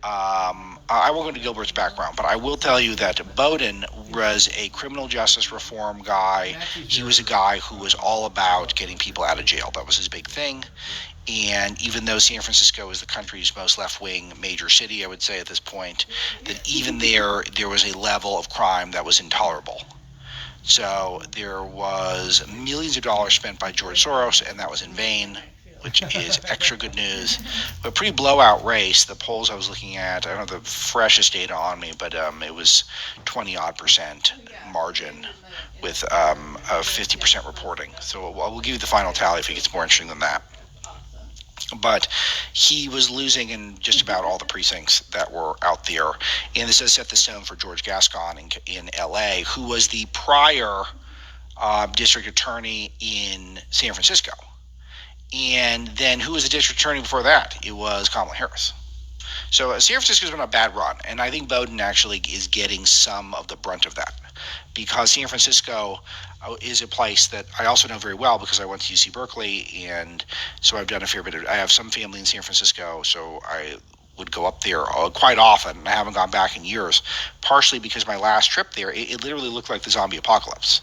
I won't go into Gilbert's background, but I will tell you that Bowdoin was a criminal justice reform guy. He was a guy who was all about getting people out of jail. That was his big thing. And even though San Francisco is the country's most left-wing major city, I would say at this point, that even there was a level of crime that was intolerable. So there was millions of dollars spent by George Soros, and that was in vain, which is extra good news. But pretty blowout race. The polls I was looking at, I don't have the freshest data on me, but it was 20 odd percent margin with a 50% reporting. So we'll give you the final tally if it gets more interesting than that. But he was losing in just about all the precincts that were out there. And this does set the stone for George Gascon in LA, who was the prior district attorney in San Francisco. And then who was the district attorney before that? It was Kamala Harris. So San Francisco's been a bad run, and I think Bowdoin actually is getting some of the brunt of that, because San Francisco is a place that I also know very well because I went to UC Berkeley, and so I've done a fair bit of. I have some family in San Francisco, so I would go up there quite often. I haven't gone back in years, partially because my last trip there, it literally looked like the zombie apocalypse.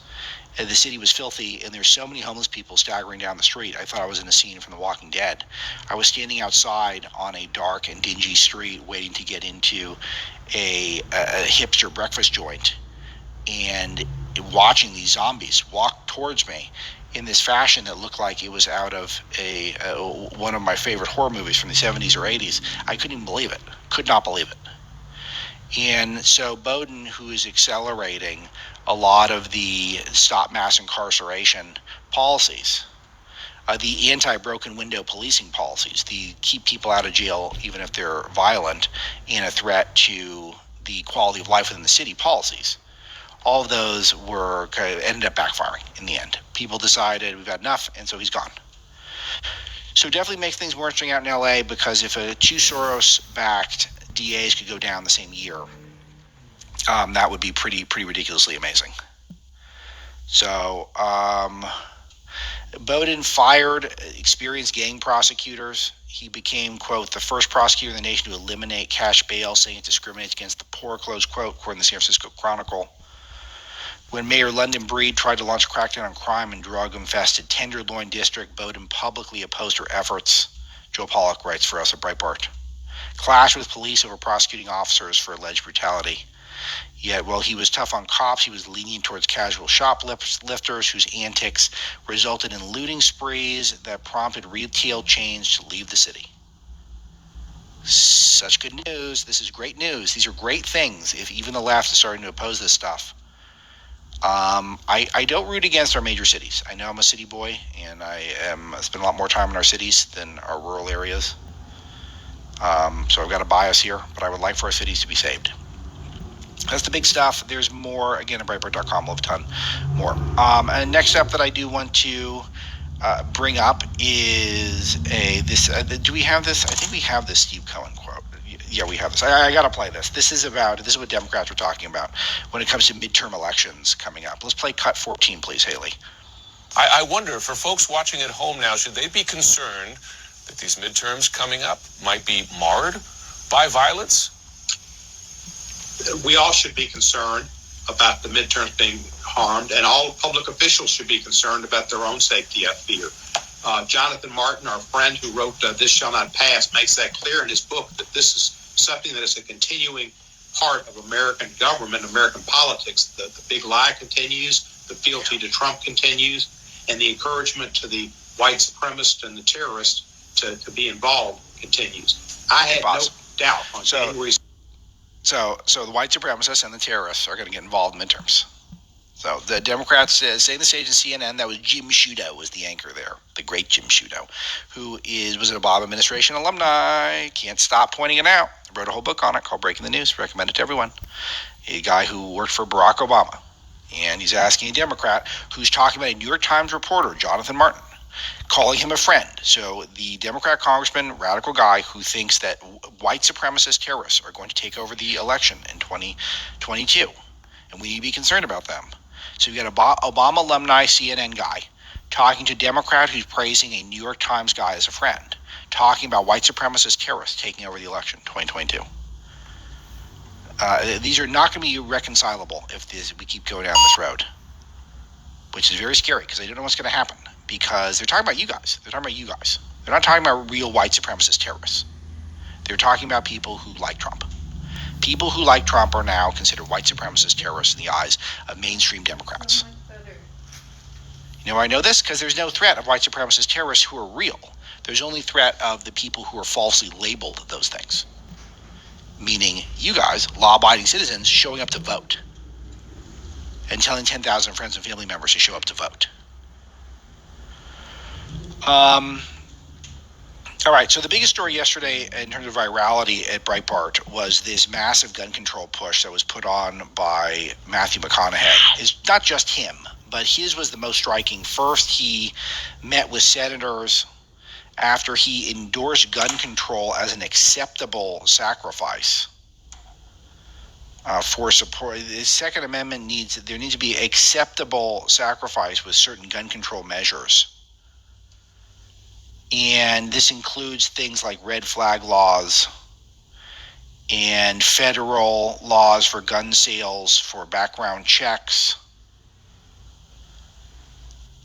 And the city was filthy, and there's so many homeless people staggering down the street. I thought I was in a scene from The Walking Dead. I was standing outside on a dark and dingy street waiting to get into a hipster breakfast joint and watching these zombies walk towards me in this fashion that looked like it was out of one of my favorite horror movies from the 70s or 80s. I couldn't even believe it. Could not believe it. And so Bowdoin, who is accelerating a lot of the stop mass incarceration policies, the anti-broken window policing policies, the keep people out of jail even if they're violent and a threat to the quality of life within the city policies, all of those were kind of ended up backfiring in the end. People decided we've had enough, and so he's gone. So definitely makes things more interesting out in LA, because if two Soros-backed DAs could go down the same year, that would be pretty ridiculously amazing. So Bowdoin fired experienced gang prosecutors. He became, quote, the first prosecutor in the nation to eliminate cash bail, saying it discriminates against the poor, close quote, according to the San Francisco Chronicle. When Mayor London Breed tried to launch a crackdown on crime in drug-infested Tenderloin District, Bowdoin publicly opposed her efforts. Joe Pollock writes for us at Breitbart. Clashed with police over prosecuting officers for alleged brutality. Yet, while he was tough on cops, he was lenient towards casual shoplifters whose antics resulted in looting sprees that prompted retail chains to leave the city. Such good news. This is great news. These are great things if even the left is starting to oppose this stuff. I don't root against our major cities. I know I'm a city boy, and I spend a lot more time in our cities than our rural areas. So I've got a bias here, but I would like for our cities to be saved. That's the big stuff. There's more, again, at Breitbart.com. We'll have a ton more. And next up that I do want to bring up is do we have this? I think we have this Steve Cohen quote. Yeah, we have this. I got to play this. This is what Democrats are talking about when it comes to midterm elections coming up. Let's play cut 14, please, Haley. I wonder, for folks watching at home now, should they be concerned that these midterms coming up might be marred by violence? We all should be concerned about the midterms being harmed, and all public officials should be concerned about their own safety, I fear. Jonathan Martin, our friend who wrote This Shall Not Pass, makes that clear in his book, that this is something that is a continuing part of American government, American politics. The big lie continues, the fealty to Trump continues, and the encouragement to the white supremacists and the terrorists to be involved continues. I had no doubt on January. So the white supremacists and the terrorists are going to get involved in midterms. So the Democrats say the stage in CNN, that was Jim Sciutto was the anchor there, the great Jim Sciutto, who was an Obama administration alumni. Can't stop pointing it out. I wrote a whole book on it called Breaking the News. Recommend it to everyone. A guy who worked for Barack Obama. And he's asking a Democrat who's talking about a New York Times reporter, Jonathan Martin, calling him a friend. So the Democrat congressman, radical guy who thinks that white supremacist terrorists are going to take over the election in 2022. And we need to be concerned about them. So you've got an Obama alumni CNN guy talking to a Democrat who's praising a New York Times guy as a friend, talking about white supremacist terrorists taking over the election 2022. These are not going to be reconcilable if we keep going down this road, which is very scary because they don't know what's going to happen, because they're talking about you guys. They're talking about you guys. They're not talking about real white supremacist terrorists. They're talking about people who like Trump. People who like Trump are now considered white supremacist terrorists in the eyes of mainstream Democrats. You know why I know this? Because there's no threat of white supremacist terrorists who are real. There's only threat of the people who are falsely labeled those things. Meaning you guys, law-abiding citizens, showing up to vote and telling 10,000 friends and family members to show up to vote. All right, so the biggest story yesterday in terms of virality at Breitbart was this massive gun control push that was put on by Matthew McConaughey. It's not just him, but his was the most striking. First, he met with senators after he endorsed gun control as an acceptable sacrifice for support. The Second Amendment there needs to be acceptable sacrifice with certain gun control measures. And this includes things like red flag laws and federal laws for gun sales, for background checks,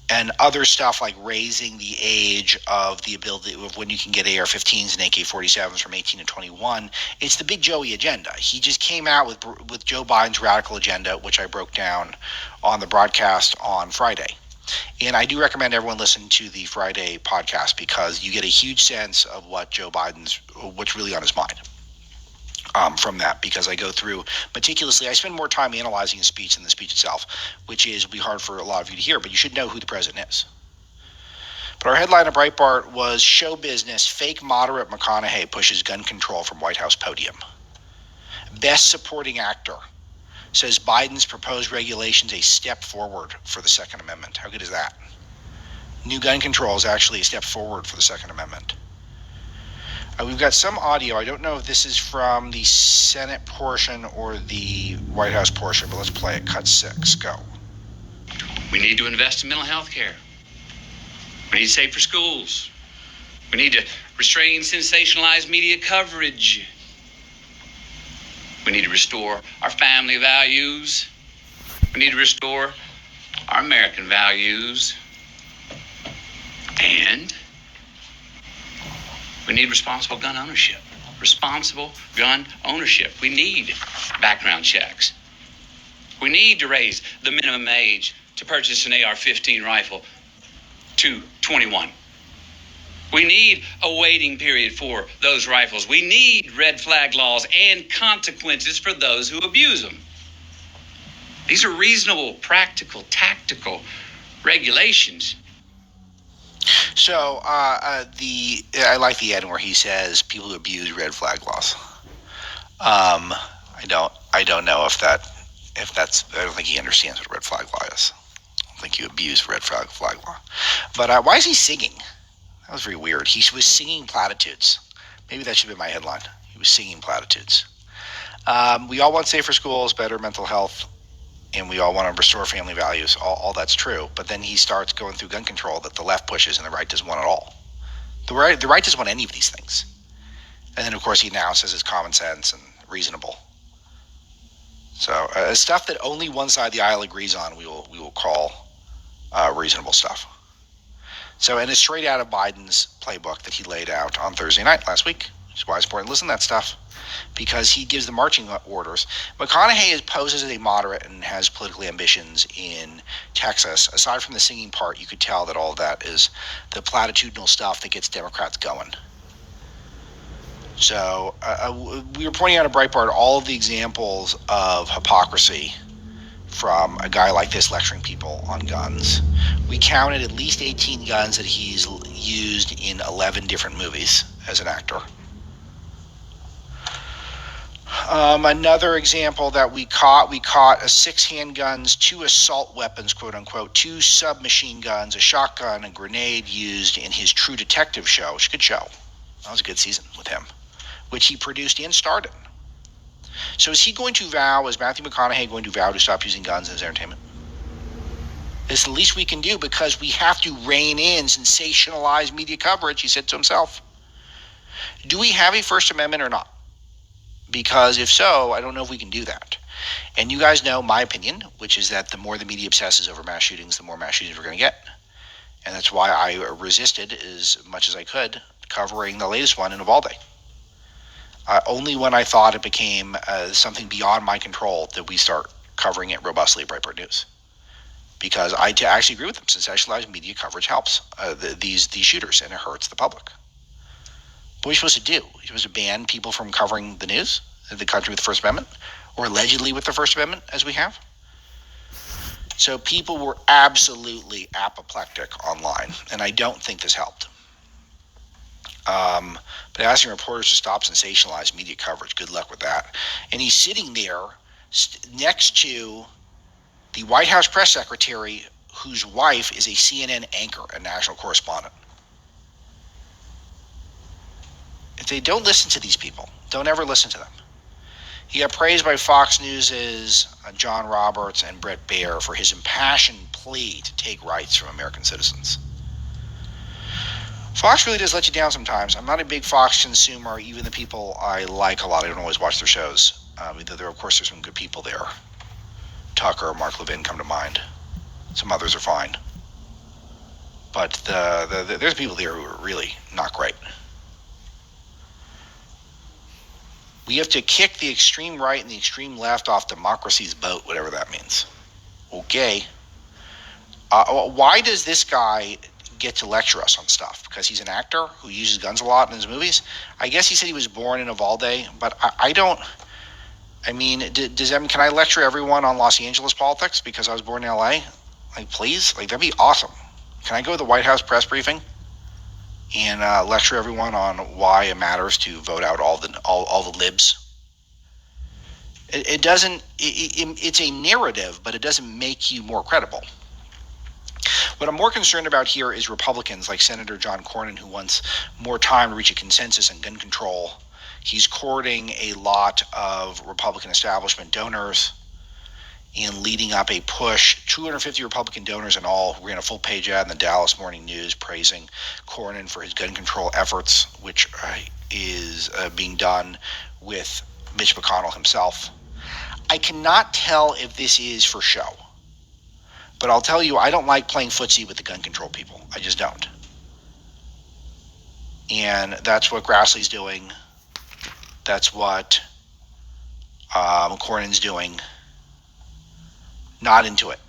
and other stuff like raising the age of the ability of when you can get AR-15s and AK-47s from 18 to 21. It's the big Joey agenda. He just came out with Joe Biden's radical agenda, which I broke down on the broadcast on Friday. And I do recommend everyone listen to the Friday podcast because you get a huge sense of what's really on his mind from that, because I go through meticulously. I spend more time analyzing the speech than the speech itself, which will be hard for a lot of you to hear, but you should know who the president is. But our headline at Breitbart was "Show Business, Fake Moderate McConaughey Pushes Gun Control from White House Podium." Best Supporting Actor says Biden's proposed regulations a step forward for the Second Amendment. How good is that? New gun control is actually a step forward for the Second Amendment. We've got some audio. I don't know if this is from the Senate portion or the White House portion, but let's play it. Cut 6. Go. We need to invest in mental health care. We need to save for schools. We need to restrain sensationalized media coverage. We need to restore our family values. We need to restore our American values. And we need responsible gun ownership. Responsible gun ownership. We need background checks. We need to raise the minimum age to purchase an AR-15 rifle to 21. We need a waiting period for those rifles. We need red flag laws and consequences for those who abuse them. These are reasonable, practical, tactical regulations. So I like the end where he says people who abuse red flag laws. I don't know if that's. I don't think he understands what a red flag law is. I don't think you abuse red flag law. But why is he singing? That was very weird. He was singing platitudes. Maybe that should be my headline. He was singing platitudes. We all want safer schools, better mental health, and we all want to restore family values. All that's true. But then he starts going through gun control that the left pushes and the right doesn't want at all. The right doesn't want any of these things. And then, of course, he announces it's common sense and reasonable. So stuff that only one side of the aisle agrees on, we will call reasonable stuff. So, and it's straight out of Biden's playbook that he laid out on Thursday night last week. Which is why it's important to listen to that stuff, because he gives the marching orders. McConaughey poses as a moderate and has political ambitions in Texas. Aside from the singing part, you could tell that all of that is the platitudinal stuff that gets Democrats going. So we were pointing out at Breitbart all of the examples of hypocrisy from a guy like this lecturing people on guns. We counted at least 18 guns that he's used in 11 different movies as an actor. Another example that we caught 6 handguns, 2 assault weapons, quote unquote, 2 submachine guns, a shotgun, a grenade used in his True Detective show, which is a good show. That was a good season with him, which he produced and starred in. So is Matthew McConaughey going to vow to stop using guns in his entertainment? It's the least we can do because we have to rein in sensationalized media coverage, he said to himself. Do we have a First Amendment or not? Because if so, I don't know if we can do that. And you guys know my opinion, which is that the more the media obsesses over mass shootings, the more mass shootings we're going to get. And that's why I resisted as much as I could covering the latest one in Uvalde. Only when I thought it became something beyond my control did we start covering it robustly at Breitbart News. Because I actually agree with them. Sensationalized media coverage helps these shooters, and it hurts the public. What are you supposed to do? You're supposed to ban people from covering the news, the country with the First Amendment, or allegedly with the First Amendment, as we have? So people were absolutely apoplectic online, and I don't think this helped. But asking reporters to stop sensationalized media coverage, good luck with that. And he's sitting there next to the White House press secretary, whose wife is a CNN anchor and national correspondent. If they don't listen to these people, don't ever listen to them. He got praised by Fox News' John Roberts and Bret Baier for his impassioned plea to take rights from American citizens. Fox really does let you down sometimes. I'm not a big Fox consumer. Even the people I like a lot, I don't always watch their shows. Of course, there's some good people there. Tucker, Mark Levin come to mind. Some others are fine. But there's people there who are really not great. We have to kick the extreme right and the extreme left off democracy's boat, whatever that means. Okay. Why does this guy get to lecture us on stuff? Because he's an actor who uses guns a lot in his movies? I guess he said he was born in Uvalde, but I don't... I mean, can I lecture everyone on Los Angeles politics because I was born in LA? Like, please? Like, that'd be awesome. Can I go to the White House press briefing and lecture everyone on why it matters to vote out all the libs? It doesn't. It's a narrative, but it doesn't make you more credible. What I'm more concerned about here is Republicans like Senator John Cornyn, who wants more time to reach a consensus on gun control. He's courting a lot of Republican establishment donors and leading up a push. 250 Republican donors in all ran a full-page ad in the Dallas Morning News praising Cornyn for his gun control efforts, which is being done with Mitch McConnell himself. I cannot tell if this is for show, but I'll tell you, I don't like playing footsie with the gun control people. I just don't. And that's what Grassley's doing. That's what Cornyn's doing. Not into it.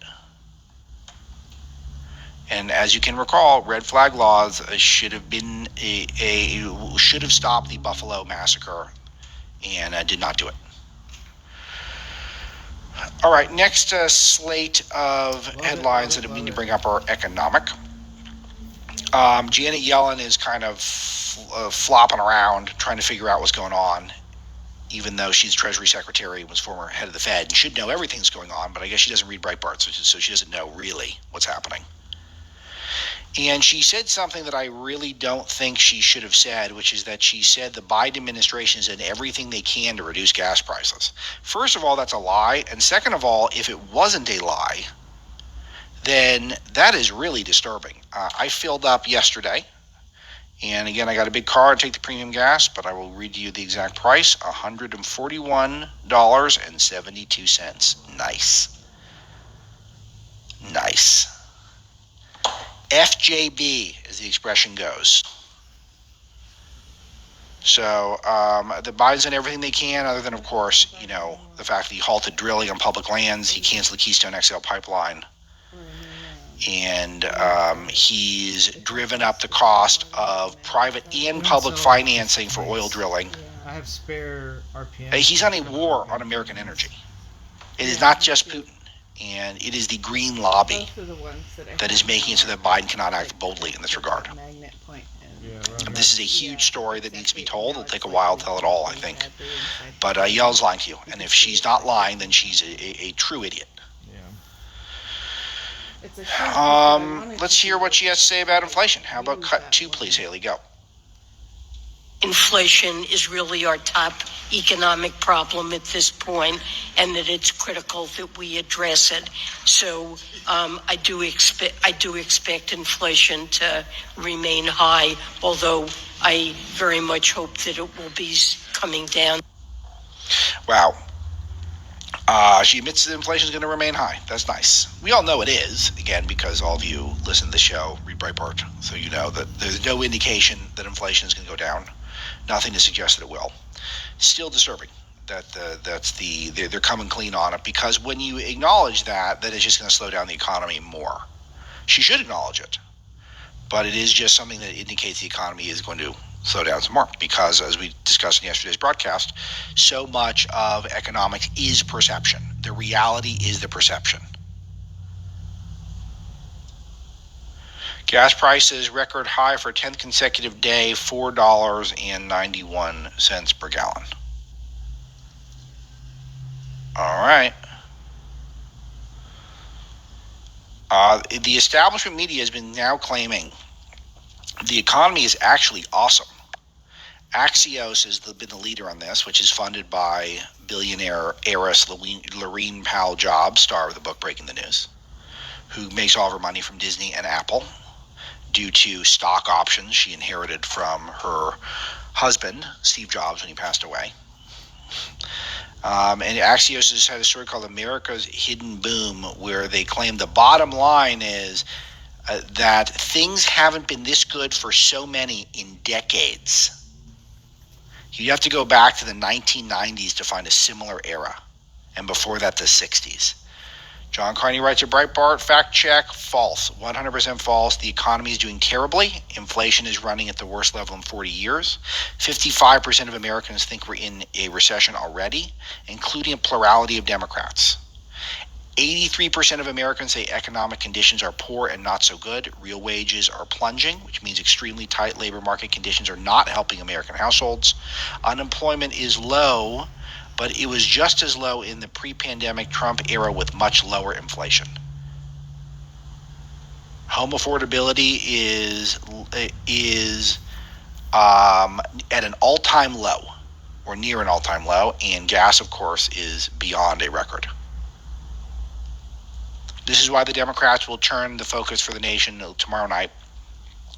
And as you can recall, red flag laws should have been should have stopped the Buffalo massacre, and did not do it. All right, next slate of headlines that I mean to bring up are economic. Janet Yellen is kind of flopping around trying to figure out what's going on, even though she's Treasury Secretary and was former head of the Fed and should know everything's going on, but I guess she doesn't read Breitbart, so she doesn't know really what's happening. And she said something that I really don't think she should have said, which is that she said the Biden administration has done everything they can to reduce gas prices. First of all, that's a lie. And second of all, if it wasn't a lie, then that is really disturbing. I filled up yesterday. And again, I got a big car to take the premium gas, but I will read you the exact price, $141.72. Nice. Nice. FJB, as the expression goes. So the Biden's done everything they can, other than, of course, the fact that he halted drilling on public lands. He canceled the Keystone XL pipeline. And he's driven up the cost of private and public financing for oil drilling. I have spare RPM. He's on a war on American energy. It is not just Putin. And it is the green lobby that is making it so that Biden cannot act boldly in this regard. This is a huge story that needs to be told. It'll take a while to tell it all, I think. But Yellen's lying to you. And if she's not lying, then she's a true idiot. Let's hear what she has to say about inflation. How about cut 2, please, Haley? Go. Inflation is really our top economic problem at this point, and that it's critical that we address it. So I do expect inflation to remain high, although I very much hope that it will be coming down. Wow. She admits that inflation is going to remain high. That's nice. We all know it is, again, because all of you listen to the show, read Breitbart, so you know that there's no indication that inflation is going to go down. Nothing to suggest that it will. Still disturbing that they're coming clean on it, because when you acknowledge that it's just going to slow down the economy more. She should acknowledge it, but it is just something that indicates the economy is going to slow down some more, because as we discussed in yesterday's broadcast, so much of economics is perception. The reality is the perception. Gas prices record high for 10th consecutive day, $4.91 per gallon. All right. The establishment media has been now claiming the economy is actually awesome. Axios has been the leader on this, which is funded by billionaire heiress Laurene Powell Jobs, star of the book Breaking the News, who makes all of her money from Disney and Apple due to stock options she inherited from her husband, Steve Jobs, when he passed away. And Axios has had a story called America's Hidden Boom, where they claim the bottom line is that things haven't been this good for so many in decades. You have to go back to the 1990s to find a similar era, and before that, the 60s. John Carney writes at Breitbart, fact check, false, 100% false. The economy is doing terribly. Inflation is running at the worst level in 40 years. 55% of Americans think we're in a recession already, including a plurality of Democrats. 83% of Americans say economic conditions are poor and not so good. Real wages are plunging, which means extremely tight labor market conditions are not helping American households. Unemployment is low, but it was just as low in the pre-pandemic Trump era with much lower inflation. Home affordability is at an all-time low, or near an all-time low, and gas, of course, is beyond a record. This is why the Democrats will turn the focus for the nation tomorrow night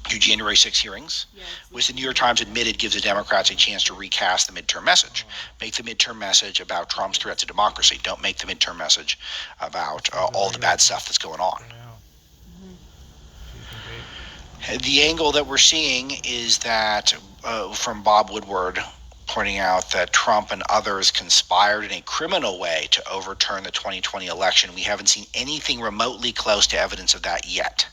to January 6 hearings, which the New York Times admitted gives the Democrats a chance to recast the midterm message. Make the midterm message about Trump's threat to democracy. Don't make the midterm message about all the bad stuff that's going on. The angle that we're seeing is that from Bob Woodward, pointing out that Trump and others conspired in a criminal way to overturn the 2020 election. We haven't seen anything remotely close to evidence of that yet.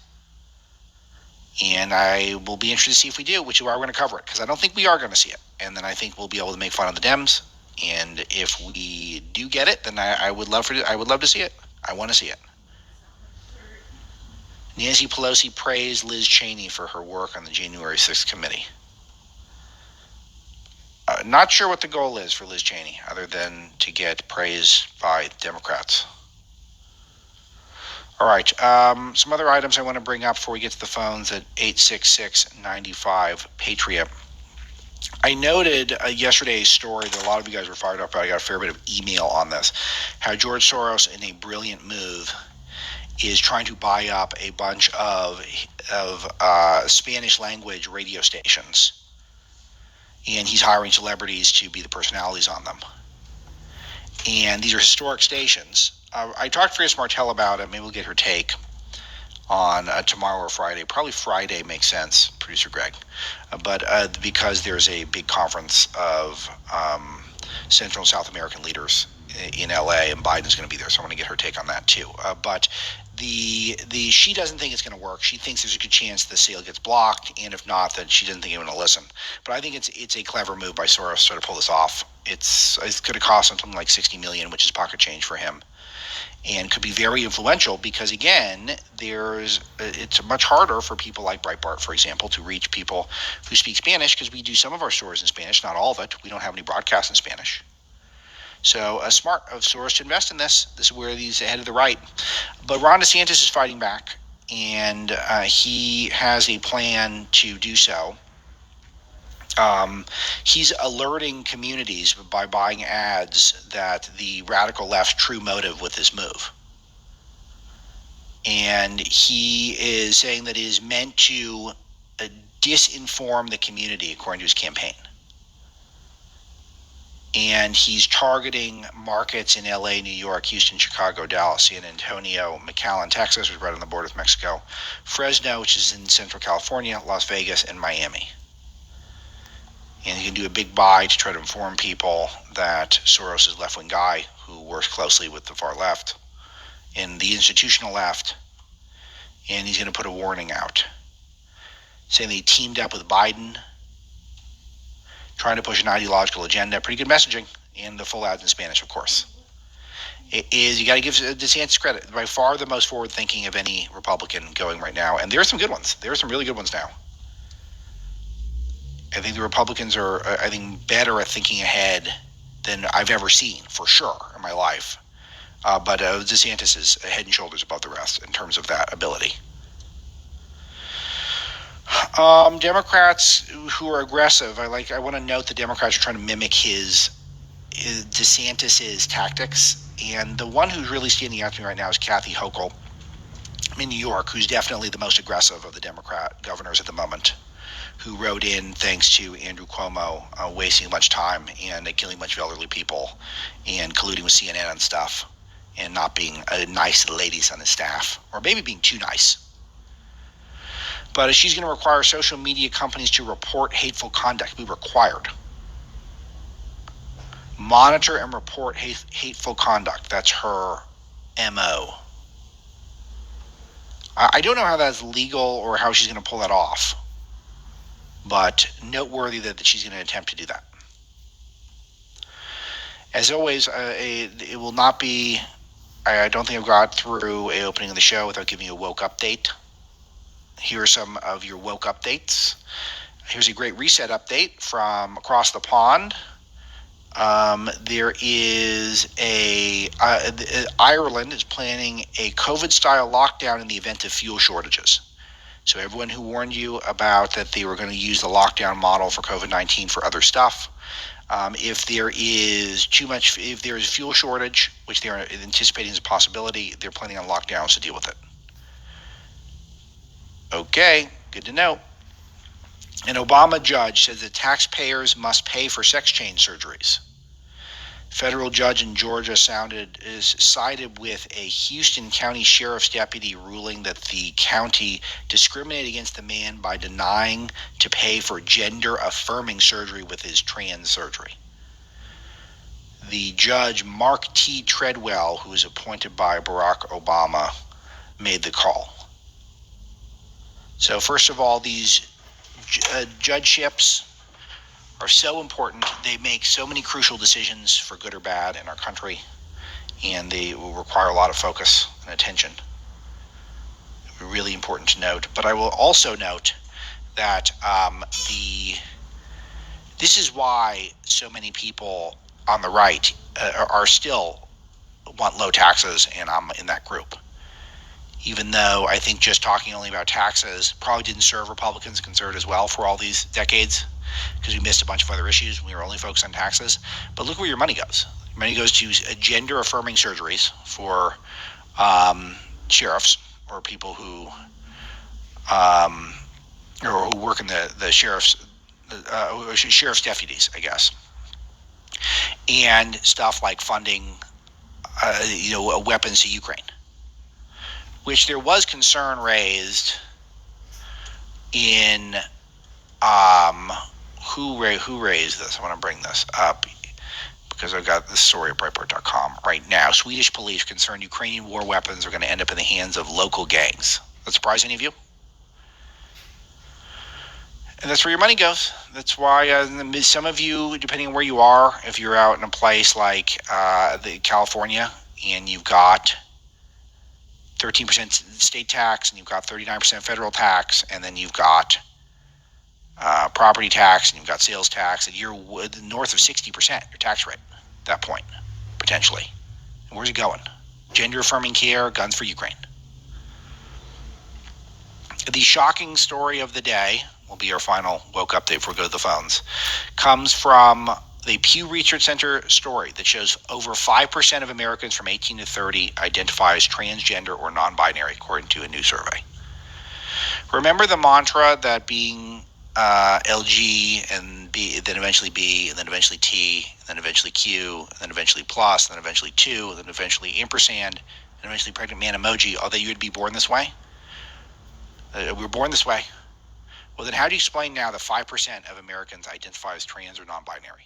And I will be interested to see if we do, which is why we're going to cover it, because I don't think we are going to see it. And then I think we'll be able to make fun of the Dems. And if we do get it, then I would love to see it. I want to see it. Nancy Pelosi praised Liz Cheney for her work on the January 6th committee. Not sure what the goal is for Liz Cheney, other than to get praise by Democrats. All right, some other items I want to bring up before we get to the phones at 866-95-PATRIOT. I noted yesterday's story that a lot of you guys were fired up about. I got a fair bit of email on this. How George Soros, in a brilliant move, is trying to buy up a bunch of Spanish language radio stations. And he's hiring celebrities to be the personalities on them. And these are historic stations. I talked to Chris Martell about it. Maybe we'll get her take on tomorrow or Friday. Probably Friday makes sense, producer Greg. But because there's a big conference of Central and South American leaders in LA, and Biden's going to be there, so I want to get her take on that too. But she doesn't think it's going to work. She thinks there's a good chance the sale gets blocked, and if not, then she doesn't think anyone will listen. But I think it's a clever move by Soros to pull this off. It's going to cost him something like $60 million, which is pocket change for him, and could be very influential because, again, it's much harder for people like Breitbart, for example, to reach people who speak Spanish, because we do some of our stories in Spanish, not all of it. We don't have any broadcasts in Spanish. So smart of Soros to invest in this. This is where he's ahead of the right. But Ron DeSantis is fighting back, and he has a plan to do so. He's alerting communities by buying ads that the radical left's true motive with this move. And he is saying that it is meant to disinform the community, according to his campaign. And he's targeting markets in LA, New York, Houston, Chicago, Dallas, San Antonio, McAllen, Texas, which is right on the border with Mexico, Fresno, which is in Central California, Las Vegas, and Miami. And he can do a big buy to try to inform people that Soros is a left-wing guy who works closely with the far left and the institutional left. And he's going to put a warning out saying they teamed up with Biden, trying to push an ideological agenda. Pretty good messaging, and the full ads in Spanish, of course. It is, you got to give DeSantis credit. By far the most forward-thinking of any Republican going right now. And there are some good ones. There are some really good ones now. I think the Republicans are, better at thinking ahead than I've ever seen, for sure, in my life. But DeSantis is head and shoulders above the rest in terms of that ability. Democrats who are aggressive, I want to note the Democrats are trying to mimic his DeSantis's tactics, and the one who's really standing out to me right now is Kathy Hochul in New York, who's definitely the most aggressive of the Democrat governors at the moment, who wrote in thanks to Andrew Cuomo wasting much time and killing a bunch of elderly people and colluding with CNN and stuff and not being nice to the ladies on his staff, or maybe being too nice. But she's going to require social media companies to report hateful conduct, be required. Monitor and report hateful conduct. That's her MO. I don't know how that's legal or how she's going to pull that off, but noteworthy that she's going to attempt to do that. As always, it will not be, I don't think I've got through an opening of the show without giving you a woke update. Here are some of your woke updates. Here's a great reset update from across the pond. There is Ireland is planning a COVID-style lockdown in the event of fuel shortages. So everyone who warned you about that they were going to use the lockdown model for COVID-19 for other stuff, if there is fuel shortage, which they are anticipating as a possibility, they're planning on lockdowns to deal with it. Okay, good to know. An Obama judge says that taxpayers must pay for sex change surgeries. Federal judge in Georgia sided with a Houston County Sheriff's deputy ruling that the county discriminated against the man by denying to pay for gender-affirming surgery with his trans surgery. The judge, Mark T. Treadwell, who was appointed by Barack Obama, made the call. So first of all, these judgeships are so important. They make so many crucial decisions for good or bad in our country, and they will require a lot of focus and attention. Really important to note. But I will also note that this is why so many people on the right are still want low taxes, and I'm in that group. Even though I think just talking only about taxes probably didn't serve Republicans and conservatives well for all these decades, because we missed a bunch of other issues. We were only focused on taxes. But look where your money goes. Your money goes to gender-affirming surgeries for sheriffs or people who work in the sheriff's deputies, I guess, and stuff like funding, weapons to Ukraine, which there was concern raised in who raised this. I want to bring this up because I've got this story at Breitbart.com right now. Swedish police concerned Ukrainian war weapons are going to end up in the hands of local gangs. That surprise any of you? And that's where your money goes. That's why some of you, depending on where you are, if you're out in a place like California and you've got 13% state tax and you've got 39% federal tax, and then you've got property tax and you've got sales tax, and you're north of 60% your tax rate at that point, potentially. And where's it going? Gender affirming care, guns for Ukraine. The shocking story of the day will be our final woke update before we go to the phones, comes from the Pew Research Center story that shows over 5% of Americans from 18 to 30 identify as transgender or non-binary, according to a new survey. Remember the mantra that being LG, and B, then eventually B, and then eventually T, and then eventually Q, and then eventually plus, and then eventually 2, and then eventually ampersand, and eventually pregnant man emoji, although you would be born this way? We were born this way. Well, then how do you explain now that 5% of Americans identify as trans or non-binary?